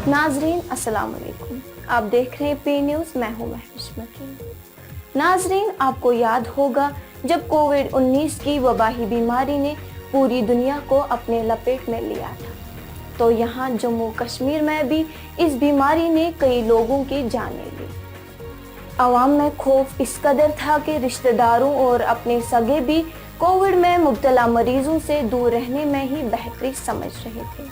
नाजरीन अस्सलाम वालेकुम, आप देख रहे हैं पी न्यूज़, मैं हूं महविश मकीन। नाजरीन, आपको याद होगा जब कोविड-19 की वबाही बीमारी ने पूरी दुनिया को अपने लपेट में लिया था, तो यहाँ जम्मू कश्मीर में भी इस बीमारी ने कई लोगों की जानें ली। आवाम में खौफ इस कदर था कि रिश्तेदारों और अपने सगे भी कोविड में मुब्तला मरीजों से दूर रहने में ही बेहतरी समझ रहे थे,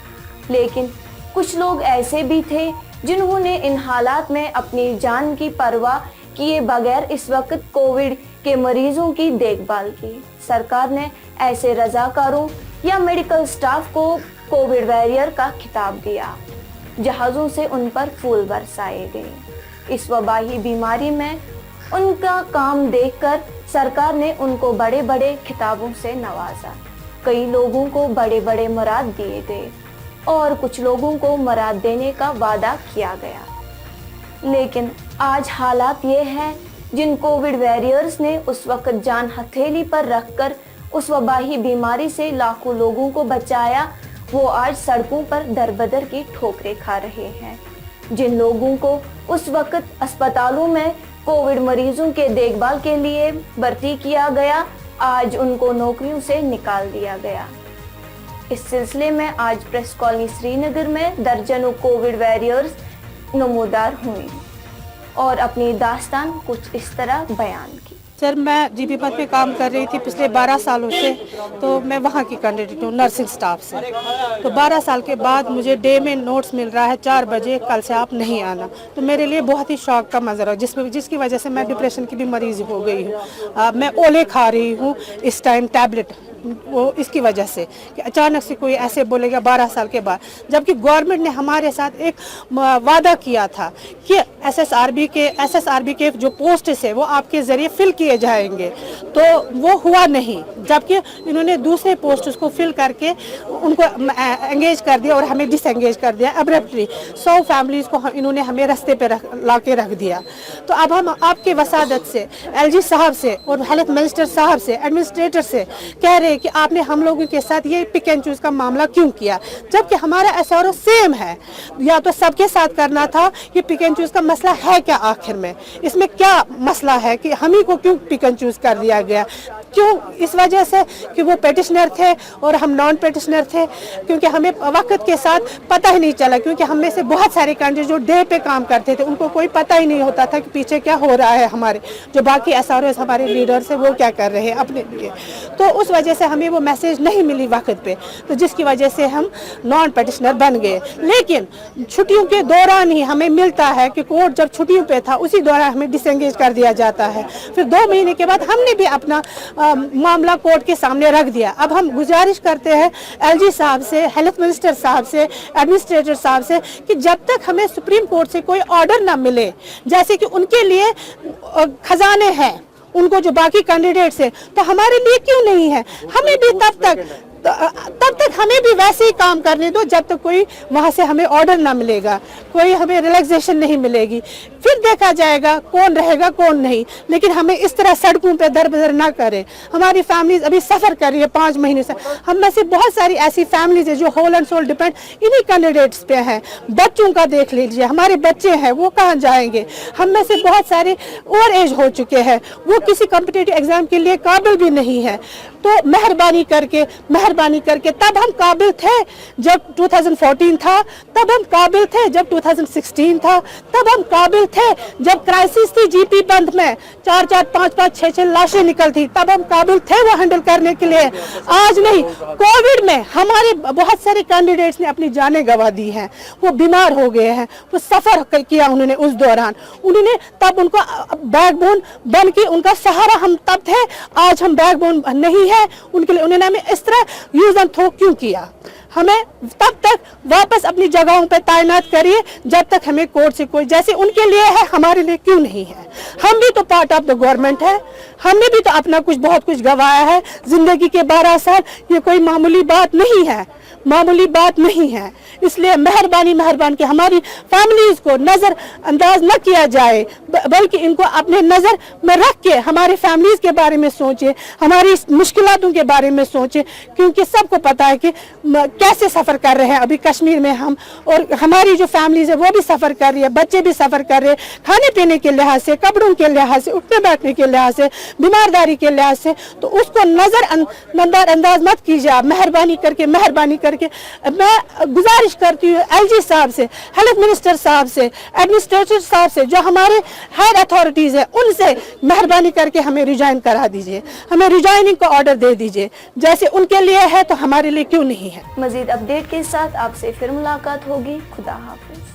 लेकिन कुछ लोग ऐसे भी थे जिन्होंने इन हालात में अपनी जान की परवाह किए बगैर इस वक्त कोविड के मरीजों की देखभाल की। सरकार ने ऐसे रजाकारों या मेडिकल स्टाफ को कोविड वॉरियर का खिताब दिया। जहाज़ों से उन पर फूल बरसाए गए। इस वबाही बीमारी में उनका काम देखकर सरकार ने उनको बड़े बड़े खिताबों से नवाजा। कई लोगों को बड़े बड़े मुराद दिए गए और कुछ लोगों को मुराद देने का वादा किया गया, लेकिन आज हालात ये हैं जिन कोविड वॉरियर्स ने उस वक्त जान हथेली पर रखकर उस वबाही बीमारी से लाखों लोगों को बचाया, वो आज सड़कों पर दर-बदर की ठोकरें खा रहे हैं। जिन लोगों को उस वक्त अस्पतालों में कोविड मरीजों के देखभाल के लिए भर्ती किया गया, आज उनको नौकरियों से निकाल दिया गया। इस सिलसिले में आज प्रेस कॉलोनी श्रीनगर में दर्जनों कोविड वॉरियर्स नमूदार हुए और अपनी दास्तान कुछ इस तरह बयान की। सर, मैं जीपी पद पे काम कर रही थी पिछले 12 सालों से, तो मैं वहाँ की कैंडिडेट हूँ नर्सिंग स्टाफ से। तो 12 साल के बाद मुझे डे में नोट्स मिल रहा है 4 बजे कल से आप नहीं आना, तो मेरे लिए बहुत ही शौक का मंजर है, जिसकी वजह से मैं डिप्रेशन की भी मरीज हो गई हूँ। मैं ओले खा रही हूँ इस टाइम टैबलेट, वो इसकी वजह से कि अचानक से कोई ऐसे बोलेगा 12 साल के बाद, जबकि गवर्नमेंट ने हमारे साथ एक वादा किया था कि एसएसआरबी के जो पोस्ट है वो आपके जरिए फिल किए जाएंगे, तो वो हुआ नहीं। जबकि इन्होंने दूसरे पोस्ट को फिल करके उनको एंगेज कर दिया और हमें डिसएंगेज कर दिया अब्रप्टली। 100 फैमिलीज को इन्होंने हमें रास्ते पे ला के रख दिया। तो अब हम आपके वसादत से, एलजी साहब से और हेल्थ मिनिस्टर साहब से, एडमिनिस्ट्रेटर से कह रहे कि आपने हम लोगों के साथ ये पिक एंड चूज का मामला क्यों किया, जबकि हमारा एसआरओ सेम है। या तो सबके साथ करना था। ये पिक एंड चूज का मसला है क्या, आखिर में इसमें क्या मसला है कि हम ही को क्यों पिक एंड चूज कर दिया गया? क्यों? इस वजह से कि वो पेटिशनर थे और हम नॉन पेटिशनर थे, क्योंकि हमें वक्त के साथ पता ही नहीं चला, क्योंकि हम में से बहुत सारे कैंडिडेट जो डे पे काम करते थे उनको कोई पता ही नहीं होता था कि पीछे क्या हो रहा है। हमारे जो बाकी एसआरओ हमारे लीडर्स है वो क्या कर रहे हैं अपने लिए, तो उस वजह से हमें वो मैसेज नहीं मिली वक्त पे, तो जिसकी वजह से हम नॉन पेटिशनर बन गए। लेकिन छुट्टियों के दौरान ही हमें मिलता है कि कोर्ट जब छुट्टियों पे था उसी दौरान हमें डिसएंगेज कर दिया जाता है। फिर 2 महीने के बाद हमने भी अपना मामला कोर्ट के सामने रख दिया। अब हम गुजारिश करते हैं एलजी साहब से, हेल्थ मिनिस्टर साहब से, एडमिनिस्ट्रेटर साहब से कि जब तक हमें सुप्रीम कोर्ट से कोई ऑर्डर ना मिले, जैसे कि उनके लिए खजाने हैं उनको जो बाकी कैंडिडेट्स हैं, तो हमारे लिए क्यों नहीं है? हमें भी तब तक हमें भी वैसे ही काम करने दो जब तक कोई वहां से हमें ऑर्डर ना मिलेगा, कोई हमें रिलैक्सेशन नहीं मिलेगी। फिर देखा जाएगा कौन रहेगा कौन नहीं, लेकिन हमें इस तरह सड़कों पे दर बदर ना करें। हमारी फैमिलीज अभी सफर कर रही है 5 महीने से। हम में से बहुत सारी ऐसी फैमिलीज है जो होल एंड सोल डिपेंड इन्हीं कैंडिडेट्स पे हैं। बच्चों का देख लीजिए, हमारे बच्चे हैं वो कहाँ जाएंगे? हम में से बहुत सारे ओवर एज हो चुके हैं, वो किसी कॉम्पिटिटिव एग्जाम के लिए काबिल भी नहीं है। तो मेहरबानी करके तब हम काबिल थे जब 2014 था, तब हम काबिल थे जब 2016 था, तब हम काबिल थे जब क्राइसिस थी जीपी बंद में 4-4, 5-5, 6-6 लाशें निकलती, तब हम काबिल थे वो हैंडल करने के लिए। आज नहीं। कोविड में हमारे बहुत सारे कैंडिडेट्स ने अपनी जानें गंवा दी हैं, वो बीमार हो गए हैं, वो सफर किया उन्होंने उस दौरान, उन्होंने तब उनको बैकबोन बन के उनका सहारा हम तब थे। आज हम बैकबोन नहीं है उनके लिए। उन्होंने हमें इस तरह यूज एंड थ्रो क्यों किया? हमें तब तक वापस अपनी जगहों पर तैनात करिए जब तक हमें कोर्ट से कोई, जैसे उनके लिए है हमारे लिए क्यों नहीं है? हम भी तो पार्ट ऑफ द गवर्नमेंट है, हमने भी तो अपना बहुत कुछ गंवाया है। जिंदगी के 12 साल ये कोई मामूली बात नहीं है। मामूली बात नहीं है। इसलिए मेहरबानी कि हमारी फैमिलीज को नजर अंदाज न किया जाए, बल्कि इनको अपने नजर में रख के हमारे फैमिलीज के बारे में सोचे, हमारी मुश्किलातों के बारे में सोचे, क्योंकि सबको पता है कि कैसे सफर कर रहे हैं अभी कश्मीर में हम, और हमारी जो फैमिलीज है वो भी सफर कर रही है, बच्चे भी सफर कर रहे हैं, खाने पीने के लिहाज से, कपड़ों के लिहाज से, उठने बैठने के लिहाज से, बीमारदारी के लिहाज से, तो उसको नजर अंदाज मत कीजिए आप। मेहरबानी करके मैं गुजारिश करती हूँ एलजी साहब से, हेल्थ मिनिस्टर साहब से, एडमिनिस्ट्रेटर साहब से, जो हमारे हायर अथॉरिटीज है, उनसे मेहरबानी करके हमें रिजाइन करा दीजिए, हमें रिजाइनिंग का ऑर्डर दे दीजिए। जैसे उनके लिए है तो हमारे लिए क्यों नहीं है। मजीद अपडेट के साथ आपसे फिर मुलाकात होगी। खुदा हाफिज।